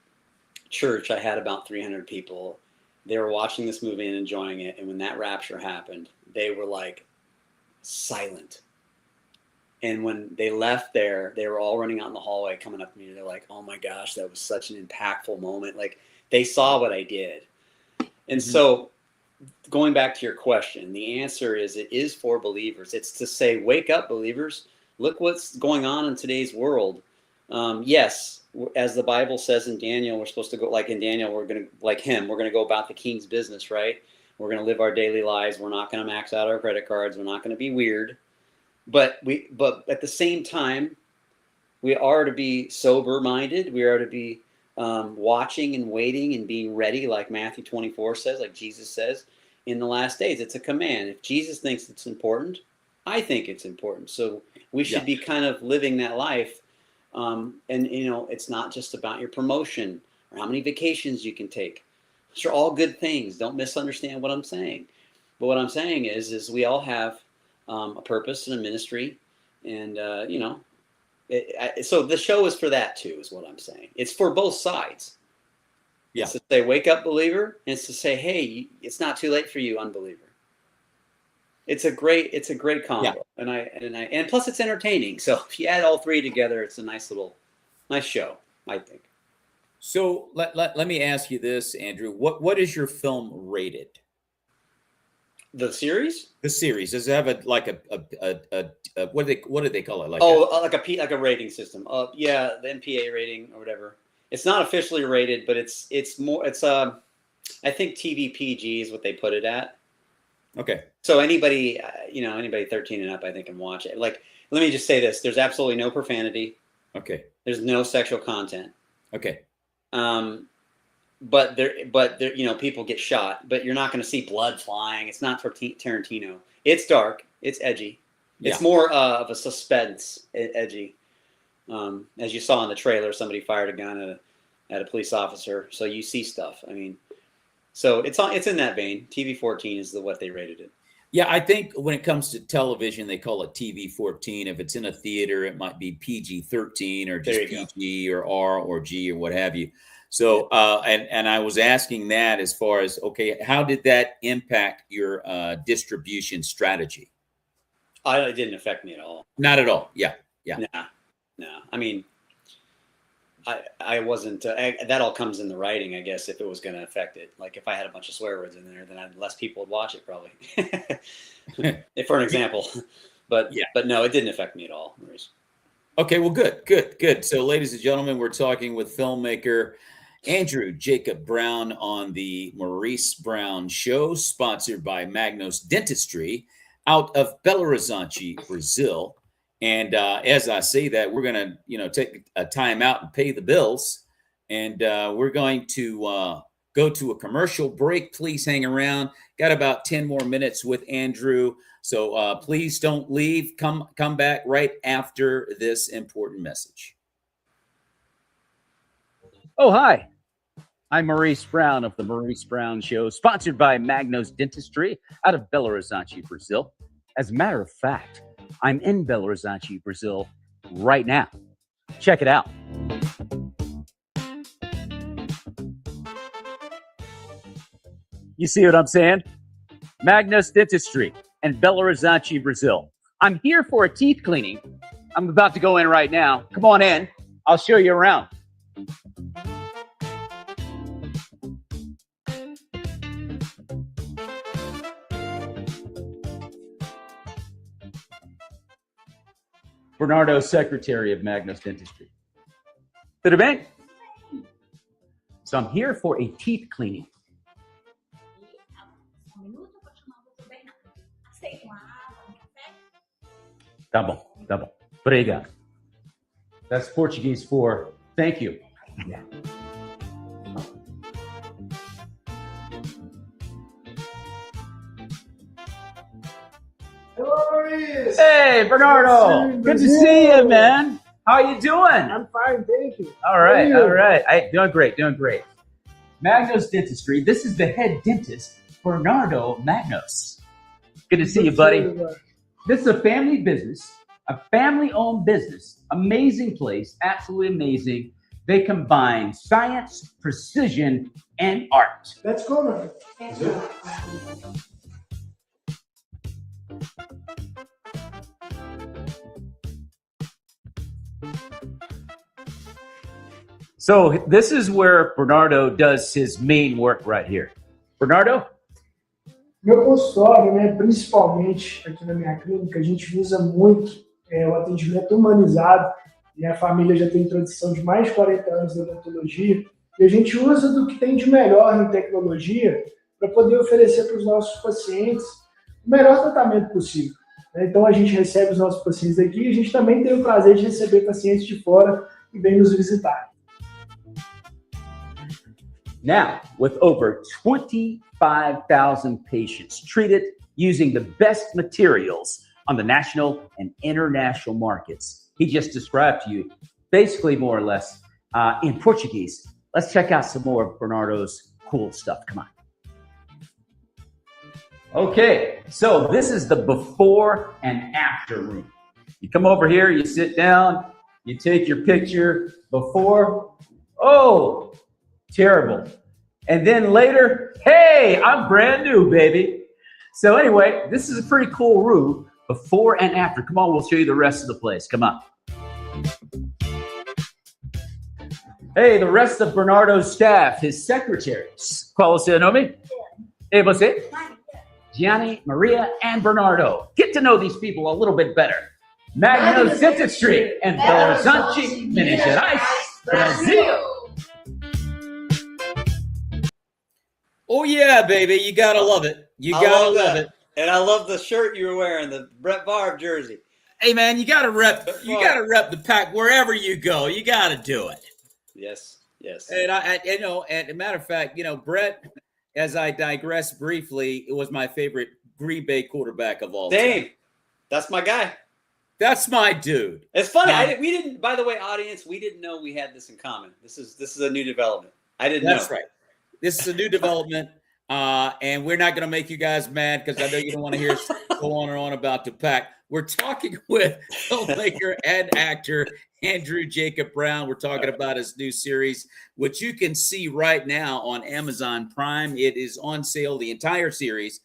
church, I had about 300 people. They were watching this movie and enjoying it. And when that rapture happened, they were like silent. And when they left there, they were all running out in the hallway, coming up to me. They're like, oh my gosh, that was such an impactful moment. Like they saw what I did. And so going back to your question, the answer is it is for believers. It's to say, wake up, believers. Look what's going on in today's world. Yes, as the Bible says in Daniel, we're supposed to go like in Daniel, we're going to go about the king's business, right? We're going to live our daily lives. We're not going to max out our credit cards. We're not going to be weird. But at the same time, we are to be sober-minded. We are to be watching and waiting and being ready, like Matthew 24 says, like Jesus says, in the last days. It's a command. If Jesus thinks it's important, I think it's important. So we should be kind of living that life. And it's not just about your promotion or how many vacations you can take. Those are all good things. Don't misunderstand what I'm saying. But what I'm saying is we all have a purpose and a ministry, and so the show is for that too, is what I'm saying. It's for both sides. Yeah. It's to say, wake up, believer, and it's to say, hey, it's not too late for you, unbeliever. It's a great combo, and plus it's entertaining. So if you add all three together, it's a nice show, I think. So let me ask you this, Andrew. What is your film rated? The series? The series. Does it have a what do they call it? Like a rating system. The MPA rating or whatever. It's not officially rated, but it's I think TV PG is what they put it at. Okay. So anybody 13 and up, I think, can watch it. Like, let me just say this: there's absolutely no profanity. Okay. There's no sexual content. Okay. But there, people get shot, but you're not going to see blood flying. It's not for Tarantino. It's dark. It's edgy. It's more of a suspense edgy. As you saw in the trailer, somebody fired a gun at a police officer, so you see stuff. I mean, so it's in that vein. TV 14 is what they rated it. Yeah, I think when it comes to television, they call it TV 14. If it's in a theater, it might be PG 13 or just PG or R or G or what have you. So, and I was asking that as far as, okay, how did that impact your distribution strategy? It didn't affect me at all. Not at all. Yeah. No. I mean, I wasn't. That all comes in the writing, I guess. If it was going to affect it, like if I had a bunch of swear words in there, then less people would watch it probably. For an example, but Yeah. but no, it didn't affect me at all, Maurice. Okay, well, good. So, ladies and gentlemen, we're talking with filmmaker Andrew Jacob Brown on the Maurice Brown Show, sponsored by MAGNOS Dentistry out of Belo Horizonte, Brazil. And as I say that, we're going to, take a time out and pay the bills. And we're going to go to a commercial break. Please hang around. Got about 10 more minutes with Andrew. So please don't leave. Come back right after this important message. Oh, hi. I'm Maurice Brown of the Maurice Brown Show, sponsored by MAGNOS Dentistry out of Belo Horizonte, Brazil. As a matter of fact, I'm in Belo Horizonte, Brazil right now. Check it out. You see what I'm saying? MAGNOS Dentistry in Belo Horizonte, Brazil. I'm here for a teeth cleaning. I'm about to go in right now. Come on in. I'll show you around. Bernardo, secretary of MAGNOS Dentistry. Tudo bem? So I'm here for a teeth cleaning. Tá bom, tá bom. Obrigado. That's Portuguese for thank you. Yeah. Hello, Maurice. Hey, Bernardo. Good to see you, man. How are you doing? I'm fine, thank you. All right. Doing great. MAGNOS Dentistry. This is the head dentist, Bernardo MAGNOS. Good to see you, buddy. This is a family business, a family-owned business. Amazing place, absolutely amazing. They combine science, precision, and art. Let's go, man. So this is where Bernardo does his main work right here. Bernardo? Meu consultório, né, principalmente aqui na minha clínica, a gente visa muito o atendimento humanizado. Minha família já tem tradição de mais de 40 anos na odontologia e a gente usa do que tem de melhor em tecnologia para poder oferecer para os nossos pacientes o melhor tratamento possível. Então a gente recebe os nossos pacientes aqui e a gente também tem o prazer de receber pacientes de fora que vêm nos visitar. Now, with over 25,000 patients treated using the best materials on the national and international markets, he just described to you, basically more or less in Portuguese. Let's check out some more of Bernardo's cool stuff. Come on. Okay, so this is the before and after room. You come over here, you sit down, you take your picture before. Oh, terrible. And then later, hey, I'm brand new, baby. So anyway, this is a pretty cool room before and after. Come on, we'll show you the rest of the place. Come on. Hey, the rest of Bernardo's staff, his secretaries. Qual você nome? Hey, você? Gianni, Maria, and Bernardo. Get to know these people a little bit better. MAGNOS Dentistry and Belo Horizonte, Minas Gerais, Brazil. Oh, yeah, baby. You got to love it. You got to love it. And I love the shirt you were wearing, the Brett Favre jersey. Hey, man, you got to rep the pack wherever you go. You got to do it. Yes. And and a matter of fact, Brett, as I digress briefly, it was my favorite Green Bay quarterback of all time. That's my guy. That's my dude. It's funny. We didn't, by the way, audience, we didn't know we had this in common. This is a new development. I didn't know. That's right. This is a new development, and we're not going to make you guys mad because I know you don't want to hear us go on and on about the pack. We're talking with filmmaker and actor Andrew Jacob Brown. We're talking about his new series, which you can see right now on Amazon Prime. It is on sale, the entire series,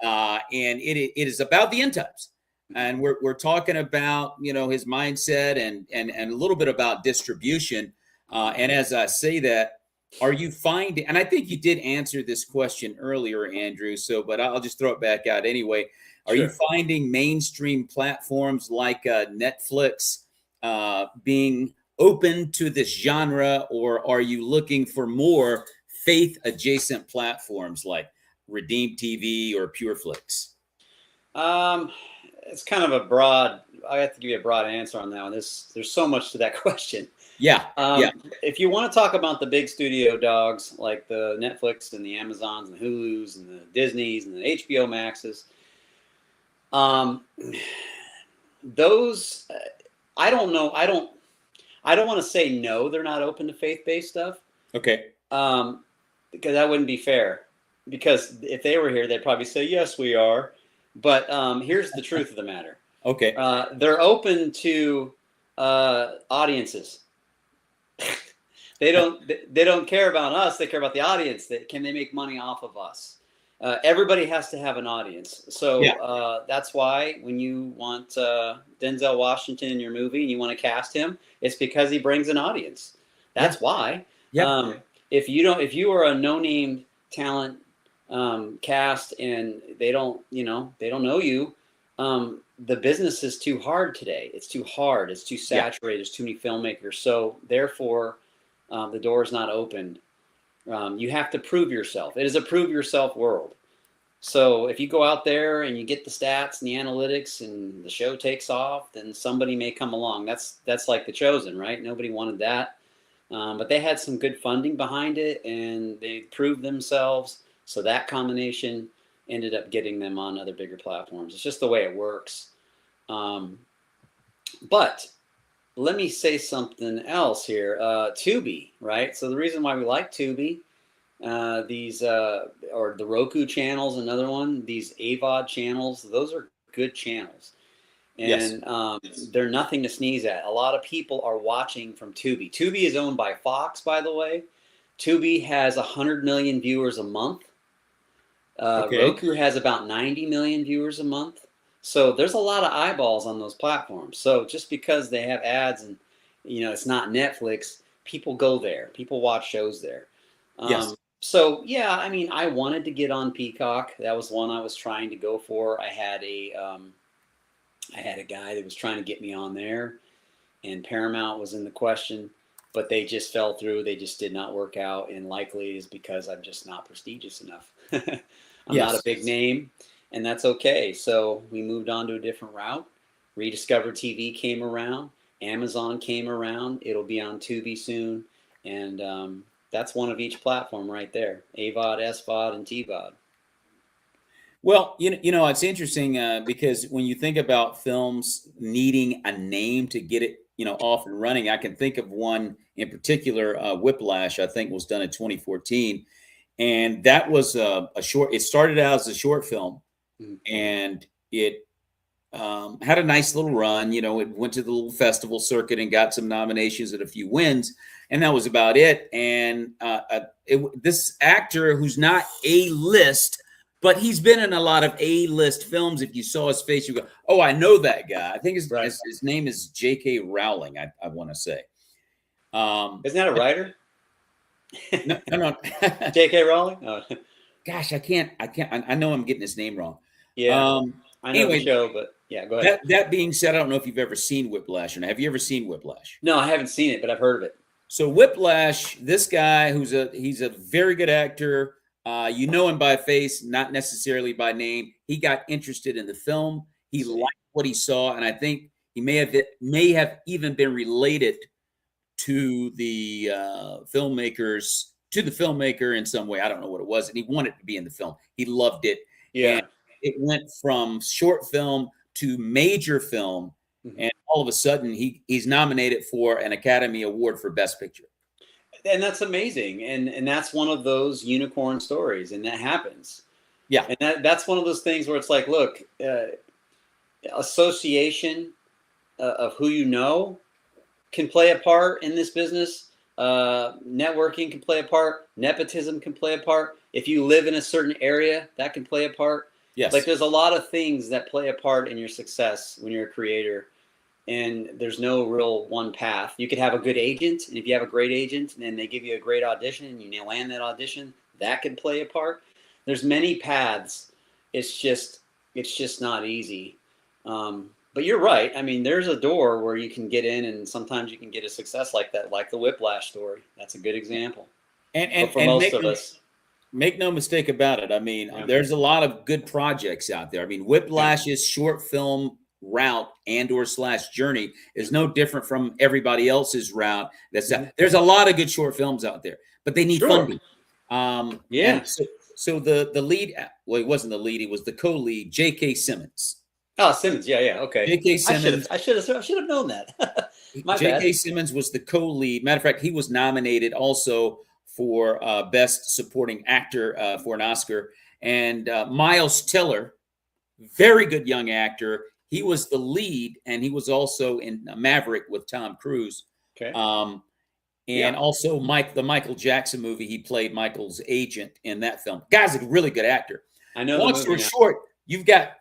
and it is about the end times. And we're talking about his mindset and a little bit about distribution. And as I say that, are you finding, and I think you did answer this question earlier, Andrew, but I'll just throw it back out anyway. Are you Sure. finding mainstream platforms like Netflix being open to this genre, or are you looking for more faith adjacent platforms like Redeem TV or PureFlix? It's kind of a broad. I have to give you a broad answer on that one. There's so much to that question. Yeah, yeah. If you want to talk about the big studio dogs like the Netflix and the Amazons and the Hulus and the Disneys and the HBO Maxes, those I don't know. I don't want to say no. They're not open to faith-based stuff. Okay. Because that wouldn't be fair. Because if they were here, they'd probably say yes, we are. But here's the truth of the matter. Okay. They're open to audiences. They don't care about us. They care about the audience. Can they make money off of us? Everybody has to have an audience. So that's why when you want Denzel Washington in your movie and you want to cast him, it's because he brings an audience. That's why. Yeah. If you are a no-name talent cast and they don't know you, the business is too hard today. It's too hard. It's too saturated. There's too many filmmakers. So therefore, the door is not opened. You have to prove yourself. It is a prove yourself world. So if you go out there and you get the stats and the analytics and the show takes off, then somebody may come along. That's like The Chosen, right? Nobody wanted that. But they had some good funding behind it and they proved themselves. So that combination ended up getting them on other bigger platforms. It's just the way it works. But let me say something else here. Tubi, right? So the reason why we like Tubi, or the Roku channels, another one, these AVOD channels, those are good channels. And they're nothing to sneeze at. A lot of people are watching from Tubi. Tubi is owned by Fox, by the way. Tubi has 100 million viewers a month. Roku has about 90 million viewers a month. So there's a lot of eyeballs on those platforms. So just because they have ads and, it's not Netflix, people go there. People watch shows there. So, yeah, I mean, I wanted to get on Peacock. That was one I was trying to go for. I had a guy that was trying to get me on there, and Paramount was in the question, but they just fell through. They just did not work out, and likely is because I'm just not prestigious enough. I'm not a big name, and that's okay. So we moved on to a different route. Rediscover TV came around. Amazon came around. It'll be on Tubi soon, and that's one of each platform right there: AVOD, SVOD, and TVOD. Well, it's interesting because when you think about films needing a name to get it, off and running, I can think of one in particular, Whiplash, I think was done in 2014. And that was a short, it started out as a short film and it had a nice little run. It went to the little festival circuit and got some nominations and a few wins. And that was about it. And this actor who's not A-list, but he's been in a lot of A-list films. If you saw his face, you go, "Oh, I know that guy." I think his name is J.K. Rowling. I want to say. Isn't that a writer? No. J.K. Rowling. Oh. Gosh, I can't. I know I'm getting his name wrong. Yeah. I know the show, but yeah, go ahead. That being said, I don't know if you've ever seen Whiplash or not. Have you ever seen Whiplash? No, I haven't seen it, but I've heard of it. So Whiplash, this guy he's a very good actor. You know him by face, not necessarily by name. He got interested in the film. He liked what he saw, and I think he may have even been related to the filmmaker in some way. I don't know what it was, and he wanted to be in the film. He loved it. Yeah, and it went from short film to major film, and all of a sudden he's nominated for an Academy Award for Best Picture. And that's amazing. And that's one of those unicorn stories, and that happens. Yeah. And that's one of those things where it's like, look, association of who you know can play a part in this business. Networking can play a part. Nepotism can play a part. If you live in a certain area, that can play a part. Yes. Like there's a lot of things that play a part in your success when you're a creator. And there's no real one path. You could have a good agent, and if you have a great agent and they give you a great audition and you land that audition, that could play a part. There's many paths. It's just it's just not easy. But you're right. I mean, there's a door where you can get in, and sometimes you can get a success like that, like the Whiplash story. That's a good example. And for most of us. Make no mistake about it. I mean, Yeah. there's a lot of good projects out there. I mean, Whiplash's short film route and/or/slash journey is no different from everybody else's route. There's a lot of good short films out there, but they need funding. Yeah. So the lead, well, he wasn't the lead, he was the co-lead, J.K. Simmons. Oh, Simmons. Yeah. Okay. J.K. Simmons. I should have known that. My J.K. bad. Simmons was the co-lead. Matter of fact, he was nominated also for Best Supporting Actor for an Oscar. And Miles Teller, very good young actor. He was the lead, and he was also in Maverick with Tom Cruise. Okay. And also the Michael Jackson movie, he played Michael's agent in that film. Guy's a really good actor. I know. Long story short, you've got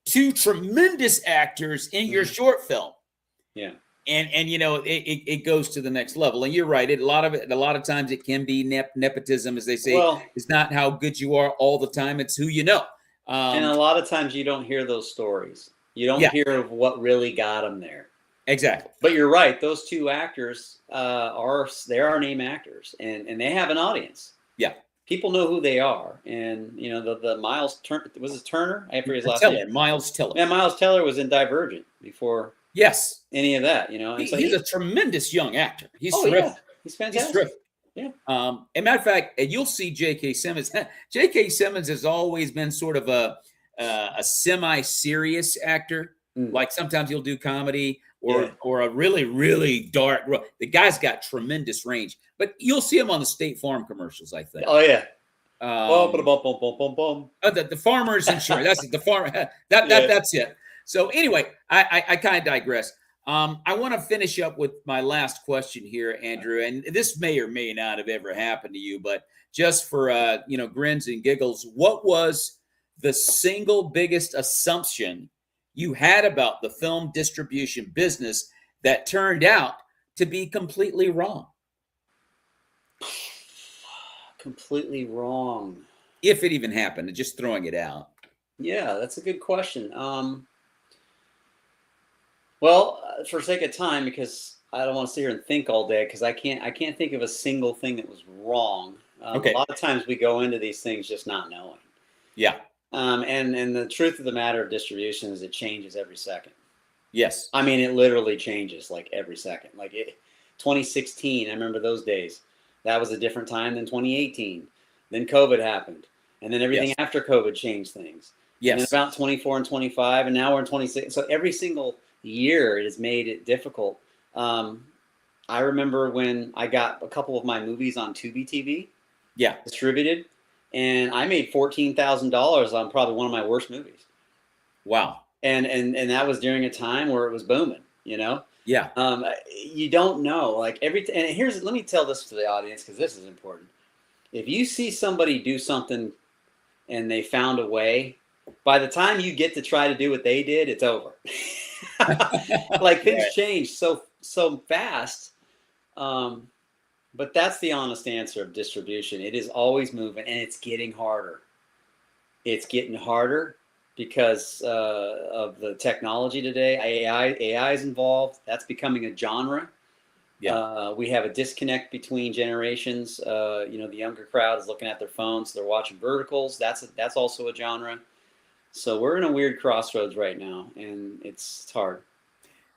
two tremendous actors in your short film. Yeah. And you know, it goes to the next level. And you're right. A lot of times it can be nepotism, as they say. Well, it's not how good you are all the time. It's who you know. And a lot of times you don't hear those stories. You don't hear of what really got them there. Exactly. But you're right. Those two actors are name actors, and they have an audience. Yeah. People know who they are. And, you know, the Miles Turner, was it Turner? I forget his last Teller, name. Miles Teller. Yeah, Miles Teller was in Divergent before any of that, you know. And He's a tremendous young actor. He's terrific. Yeah. He's fantastic. He's terrific. Yeah. And matter of fact, you'll see J.K. Simmons. J.K. Simmons has always been sort of a semi-serious actor. Like sometimes he'll do comedy or a really, really dark. The guy's got tremendous range, but you'll see him on the State Farm commercials, I think. Oh yeah. The farmer's insurance. That's it. The farm. That's it. So anyway, I kind of digress. I want to finish up with my last question here, Andrew, and this may or may not have ever happened to you, but just for grins and giggles, what was the single biggest assumption you had about the film distribution business that turned out to be completely wrong? Completely wrong. If it even happened, just throwing it out. Yeah, that's a good question. Well, for sake of time, because I don't want to sit here and think all day, because I can't think of a single thing that was wrong. Okay. A lot of times we go into these things just not knowing. Yeah. And the truth of the matter of distribution is it changes every second. Yes. I mean, it literally changes like every second. 2016, I remember those days. That was a different time than 2018. Then COVID happened. And then everything after COVID changed things. Yes. And then about 24 and 25, and now we're in 26. So every single year it has made it difficult. I remember when I got a couple of my movies on Tubi TV. Yeah. Distributed. And I made $14,000 on probably one of my worst movies. Wow. And that was during a time where it was booming, you know? Yeah. You don't know, and let me tell this to the audience, because this is important. If you see somebody do something and they found a way, by the time you get to try to do what they did, it's over. Things change so fast. But that's the honest answer of distribution. It is always moving, and it's getting harder. It's getting harder because of the technology today. AI is involved. That's becoming a genre. Yeah. We have a disconnect between generations. The younger crowd is looking at their phones. So they're watching verticals. That's also a genre. So we're in a weird crossroads right now, and it's hard.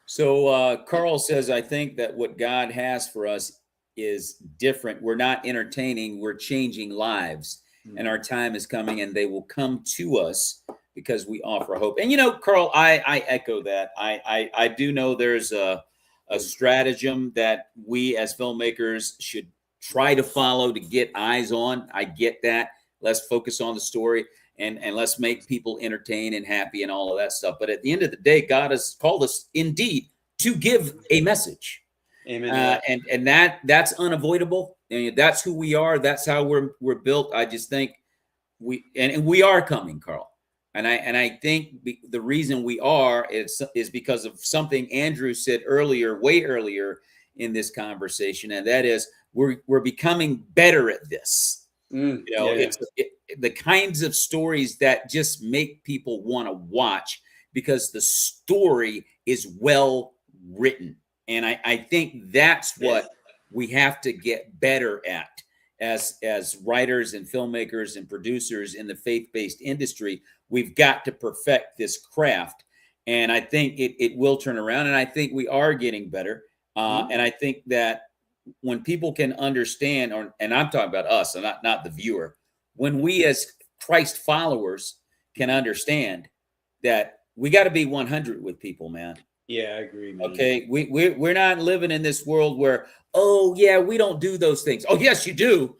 So Carl says, I think that what God has for us is different. We're not entertaining, we're changing lives. And our time is coming, and they will come to us because we offer hope. And Carl, I echo that. I do know there's a stratagem that we as filmmakers should try to follow to get eyes on. I get that. Let's focus on the story and let's make people entertained and happy and all of that stuff. But at the end of the day, God has called us indeed to give a message. Amen. And that's unavoidable. And that's who we are. That's how we're built. I just think we are coming, Carl. And I think the reason we are is because of something Andrew said way earlier in this conversation, and that is we're becoming better at this. Mm, You know, yeah. the kinds of stories that just make people want to watch because the story is well written. And I think that's what we have to get better at as writers and filmmakers and producers in the faith-based industry. We've got to perfect this craft. And I think it will turn around. And I think we are getting better. And I think that when people can understand, and I'm talking about us and not the viewer, when we as Christ followers can understand that we got to be 100 with people, man. Yeah, I agree, man. Okay, we're not living in this world where, oh yeah, we don't do those things. Oh yes, you do.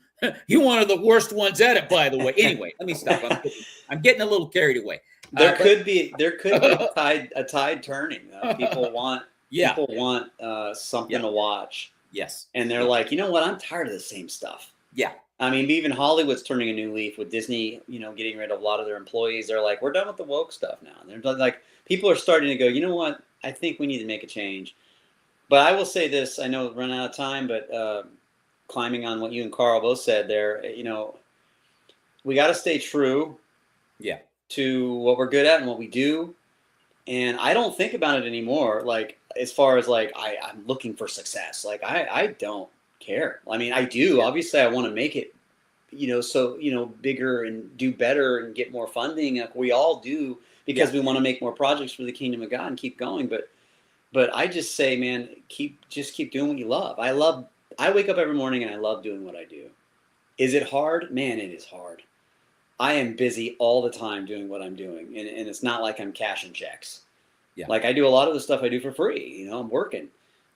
You're one of the worst ones at it, by the way. Anyway, let me stop. I'm getting a little carried away. There could be a tide turning. People want something to watch. Yes, and they're like, you know what? I'm tired of the same stuff. Yeah. I mean, even Hollywood's turning a new leaf with Disney, you know, getting rid of a lot of their employees. They're like, we're done with the woke stuff now. And they're like, people are starting to go, you know what? I think we need to make a change. But I will say this, I know we're running out of time, but climbing on what you and Carl both said there, you know, we got to stay true to what we're good at and what we do. And I don't think about it anymore. Like, as far as like, I'm looking for success. Like, I don't care. I mean, I do. Obviously, I want to make it, you know, so, you know, bigger and do better and get more funding. Like we all do, because we want to make more projects for the kingdom of God and keep going. But I just say, man, just keep doing what you love. I wake up every morning and I love doing what I do. Is it hard? Man, it is hard. I am busy all the time doing what I'm doing. And it's not like I'm cashing checks. Yeah. Like I do a lot of the stuff I do for free. You know, I'm working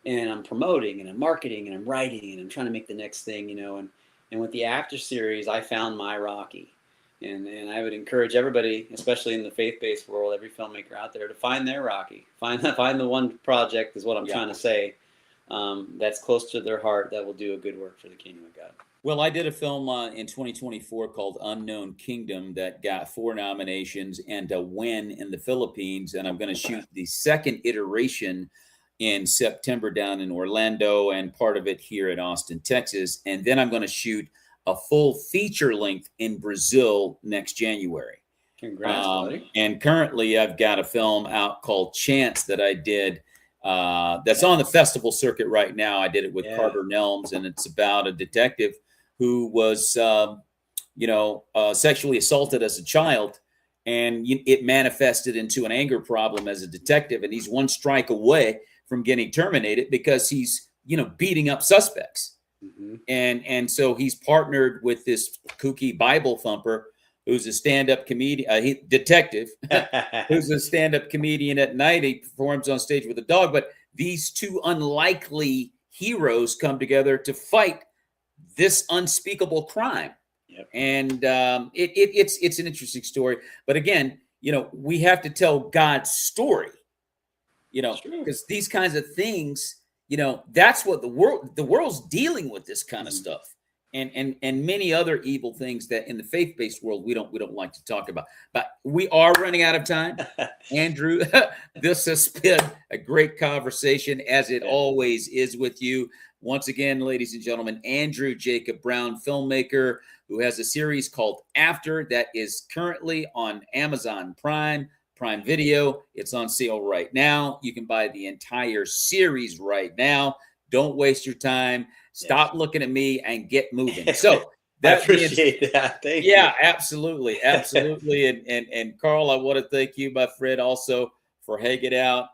and I'm promoting and I'm marketing and I'm writing and I'm trying to make the next thing, you know, and with the After series, I found my Rocky. And I would encourage everybody, especially in the faith-based world, every filmmaker out there, to find their Rocky. Find the one project is what I'm trying to say. That's close to their heart that will do a good work for the kingdom of God. Well, I did a film in 2024 called Unknown Kingdom that got 4 nominations and a win in the Philippines. And I'm going to shoot the second iteration in September down in Orlando and part of it here in Austin, Texas. And then I'm going to shoot a full feature length in Brazil next January. Congrats, buddy. And currently I've got a film out called Chance that I did that's on the festival circuit right now. I did it with Carter Nelms, and it's about a detective who was, sexually assaulted as a child, and it manifested into an anger problem as a detective. And he's one strike away from getting terminated because he's, beating up suspects. Mm-hmm. And so he's partnered with this kooky Bible thumper who's a stand-up comedian, detective, who's a stand-up comedian at night. He performs on stage with a dog. But these two unlikely heroes come together to fight this unspeakable crime. Yep. And it's an interesting story. But again, we have to tell God's story, because these kinds of things, that's what the world's dealing with, this kind of stuff. And many other evil things that in the faith-based world we don't like to talk about. But we are running out of time. Andrew, this has been a great conversation, as it always is with you. Once again, ladies and gentlemen, Andrew Jacob Brown, filmmaker, who has a series called After that is currently on Amazon Prime Video. It's on sale right now. You can buy the entire series right now. Don't waste your time. Stop looking at me and get moving. So I appreciate that. Thank you. Absolutely. And Carl, I want to thank you, my friend, also for hanging out.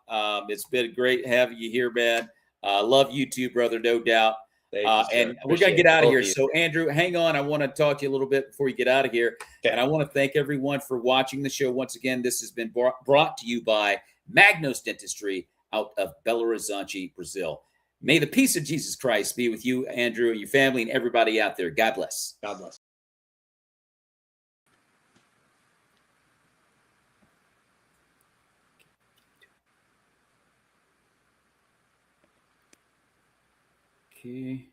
It's been great having you here, man. Love you too, brother, no doubt. And we're going to get out of here. So, Andrew, hang on. I want to talk to you a little bit before you get out of here. Okay. And I want to thank everyone for watching the show. Once again, this has been brought to you by MAGNOS Dentistry out of Belo Horizonte, Brazil. May the peace of Jesus Christ be with you, Andrew, and your family, and everybody out there. God bless. God bless. Okay.